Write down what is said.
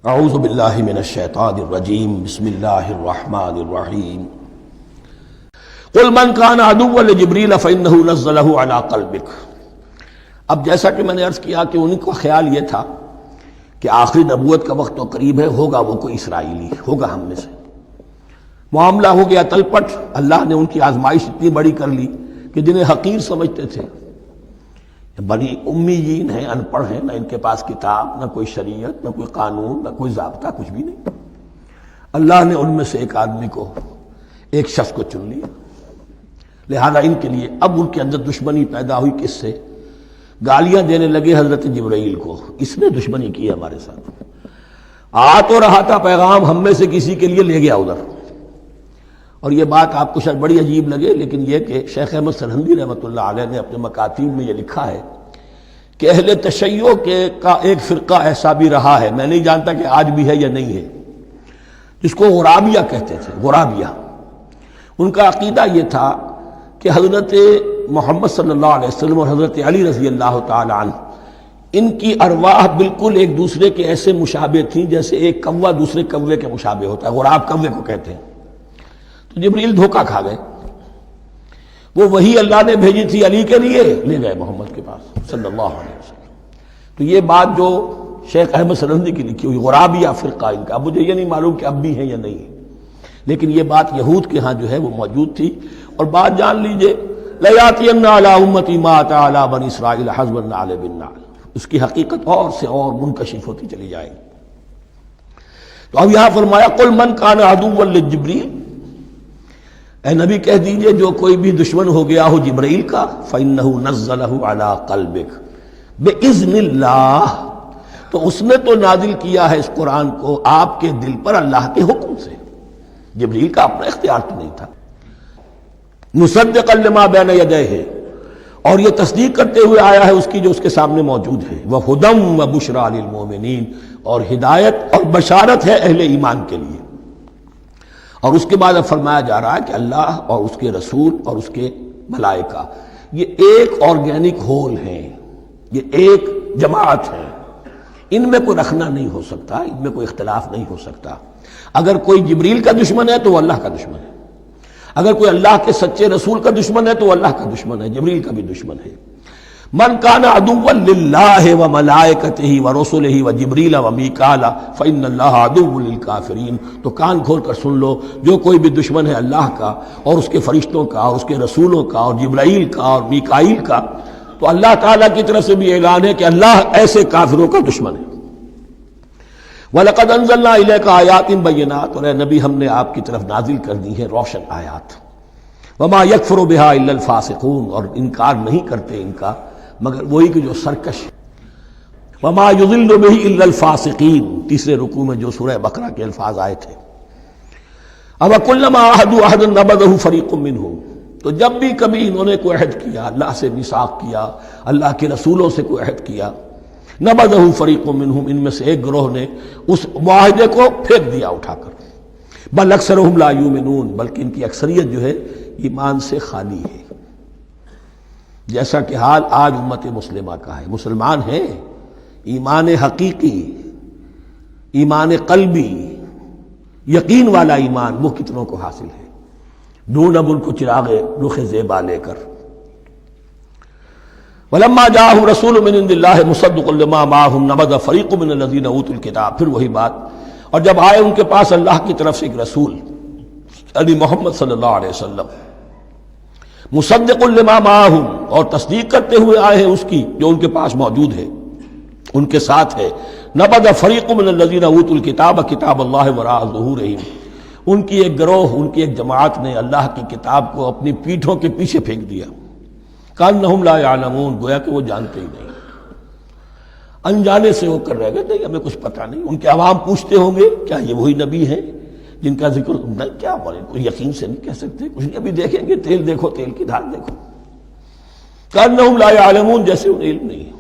اعوذ باللہ من الشیطان الرجیم بسم اللہ الرحمن الرحیم قل من کان عدوا لجبریل فإنہ نزلہ علی قلبک۔ اب جیسا کہ میں نے عرض کیا کہ ان کا خیال یہ تھا کہ آخری نبوت کا وقت تو قریب ہے، ہوگا وہ کوئی اسرائیلی، ہوگا ہم میں سے۔ معاملہ ہو گیا تلپٹ، اللہ نے ان کی آزمائش اتنی بڑی کر لی کہ جنہیں حقیر سمجھتے تھے، بڑی امیین ہیں، ان پڑھ ہیں، نہ ان کے پاس کتاب، نہ کوئی شریعت، نہ کوئی قانون، نہ کوئی ضابطہ، کچھ بھی نہیں۔ اللہ نے ان میں سے ایک آدمی کو، ایک شخص کو چن لیا، لہذا ان کے لیے اب ان کے اندر دشمنی پیدا ہوئی۔ کس سے؟ گالیاں دینے لگے حضرت جبرائیل کو، اس نے دشمنی کی ہے ہمارے ساتھ، آ تو رہا تھا پیغام ہم میں سے کسی کے لیے، لے گیا ادھر۔ اور یہ بات آپ کو شاید بڑی عجیب لگے، لیکن یہ کہ شیخ احمد سرہندی رحمۃ اللہ علیہ نے اپنے مکاتیب میں یہ لکھا ہے کہ اہل تشیع کا ایک فرقہ ایسا بھی رہا ہے، میں نہیں جانتا کہ آج بھی ہے یا نہیں ہے، جس کو غرابیہ کہتے تھے۔ غرابیہ، ان کا عقیدہ یہ تھا کہ حضرت محمد صلی اللہ علیہ وسلم اور حضرت علی رضی اللہ تعالی عنہ، ان کی ارواح بالکل ایک دوسرے کے ایسے مشابہ تھیں جیسے ایک کوا دوسرے کوے کے مشابہ ہوتا ہے، غراب کوے کو کہتے ہیں۔ تو جبریل دھوکہ کھا گئے، وہ وہی اللہ نے بھیجی تھی علی کے لیے، لے گئے محمد کے پاس صلی اللہ علیہ وسلم۔ تو یہ بات جو شیخ احمد سرہندی کی لکھی ہوئی غرابیہ فرقہ ان کا، مجھے یہ نہیں معلوم کہ اب بھی ہیں یا نہیں، لیکن یہ بات یہود کے ہاں جو ہے وہ موجود تھی۔ اور بات جان لیجئے، لَيَأْتِيَنَّ عَلَىٰ أُمَّتِي مَا أَتَىٰ عَلَىٰ بَنِي إِسْرَائِيلَ حَسْبَ النَّعْلِ بِالنَّعْلِ، اس کی حقیقت اور سے اور منکشف ہوتی چلی جائے گی۔ تو اب یہاں فرمایا قُلْ مَنْ كَانَ عَدُوًّا لِجِبْرِيلَ، اے نبی کہہ دیجئے جو کوئی بھی دشمن ہو گیا ہو جبرائیل کا، فَإِنَّهُ نَزَّلَهُ عَلَىٰ قَلْبِكَ بِإِذْنِ اللَّهِ، تو اس نے تو نازل کیا ہے اس قرآن کو آپ کے دل پر اللہ کے حکم سے، جبرائیل کا اپنا اختیار تو نہیں تھا۔ مُصَدِّقًا لِمَا بَيْنَ يَدَيْهِ، اور یہ تصدیق کرتے ہوئے آیا ہے اس کی جو اس کے سامنے موجود ہے، وَهُدًى وَبُشْرَىٰ لِلْمُؤْمِنِينَ، اور ہدایت اور بشارت ہے اہل ایمان کے لیے۔ اور اس کے بعد اب فرمایا جا رہا ہے کہ اللہ اور اس کے رسول اور اس کے ملائکہ یہ ایک آرگینک ہول ہیں، یہ ایک جماعت ہے، ان میں کوئی رکھنا نہیں ہو سکتا، ان میں کوئی اختلاف نہیں ہو سکتا۔ اگر کوئی جبریل کا دشمن ہے تو وہ اللہ کا دشمن ہے، اگر کوئی اللہ کے سچے رسول کا دشمن ہے تو وہ اللہ کا دشمن ہے، جبریل کا بھی دشمن ہے۔ من کان عدوا للہ وملائکتہ ورسلہ وجبریل ومیکال فإن اللہ عدو للکافرین، تو کان کھول کر سن لو، جو کوئی بھی دشمن ہے اللہ کا اور اس کے فرشتوں کا اور اس کے رسولوں کا اور جبرائیل کا اور میکائیل کا، تو اللہ تعالیٰ کی طرف سے بھی اعلان ہے کہ اللہ ایسے کافروں کا دشمن ہے۔ وَلَقَدْ أَنزَلْنَا إِلَيْكَ آيَاتٍ بَيِّنَاتٍ، اور اے نبی ہم نے آپ کی طرف نازل کر دی ہے روشن آیات۔ وَمَا يَكْفُرُ بِهَا إِلَّا الْفَاسِقُونَ، اور انکار نہیں کرتے ان کا مگر وہی کہ جو سرکش۔ وَمَا يُضِلُّ بِهِ إِلَّا الْفَاسِقِينَ، تیسرے رکوع میں جو سورہ بقرہ کے الفاظ آئے تھے۔ أَوَكُلَّمَا عَاهَدُوا عَهْدًا نَبَذَهُ فَرِيقٌ مِّنْهُمْ، تو جب بھی کبھی انہوں نے کوئی عہد کیا، اللہ سے میثاق کیا، اللہ کے رسولوں سے کوئی عہد کیا، نَبَذَهُ فَرِيقٌ مِّنْهُمْ، ان میں سے ایک گروہ نے اس معاہدے کو پھینک دیا اٹھا کر۔ بل اکثرهم لا یؤمنون، بلکہ ان کی اکثریت جو ہے ایمان سے خالی ہے، جیسا کہ حال آج امت مسلمہ کا ہے۔ مسلمان ہیں، ایمان حقیقی، ایمان قلبی، یقین والا ایمان وہ کتنوں کو حاصل ہے؟ ڈھونڈ اب ان کو چراغ رخ زیبا لے کر۔ وَلَمَّا جَاءَهُمْ رَسُولٌ مِّنْ عِندِ اللَّهِ مُصَدِّقٌ لِمَا مَعَهُمْ نَبَذَ فَرِيقٌ مِّنَ الَّذِينَ أُوتُوا الْكِتَابَ، پھر وہی بات، اور جب آئے ان کے پاس اللہ کی طرف سے ایک رسول یعنی محمد صلی اللہ علیہ وسلم، مصدق لما معہم، اور تصدیق کرتے ہوئے آئے ہیں اس کی جو ان کے پاس موجود ہے، ان کے ساتھ ہے، نبذ فریق من الذین اوتوا الکتاب کتاب اللہ وراء ظہورہم، ان کی ایک گروہ، ان کی ایک جماعت نے اللہ کی کتاب کو اپنی پیٹھوں کے پیچھے پھینک دیا، کانہم لا یعلمون، گویا کہ وہ جانتے ہی نہیں، انجانے سے ہو کر رہ گئے، نہیں ہمیں کچھ پتہ نہیں۔ ان کے عوام پوچھتے ہوں گے کیا یہ وہی نبی ہیں جن کا ذکر نہیں؟ کیا بولے، کوئی یقین سے نہیں کہہ سکتے، کچھ نہیں، ابھی دیکھیں گے، تیل دیکھو، تیل کی دھار دیکھو، کانہم لا یعلمون، جیسے انہیں علم نہیں۔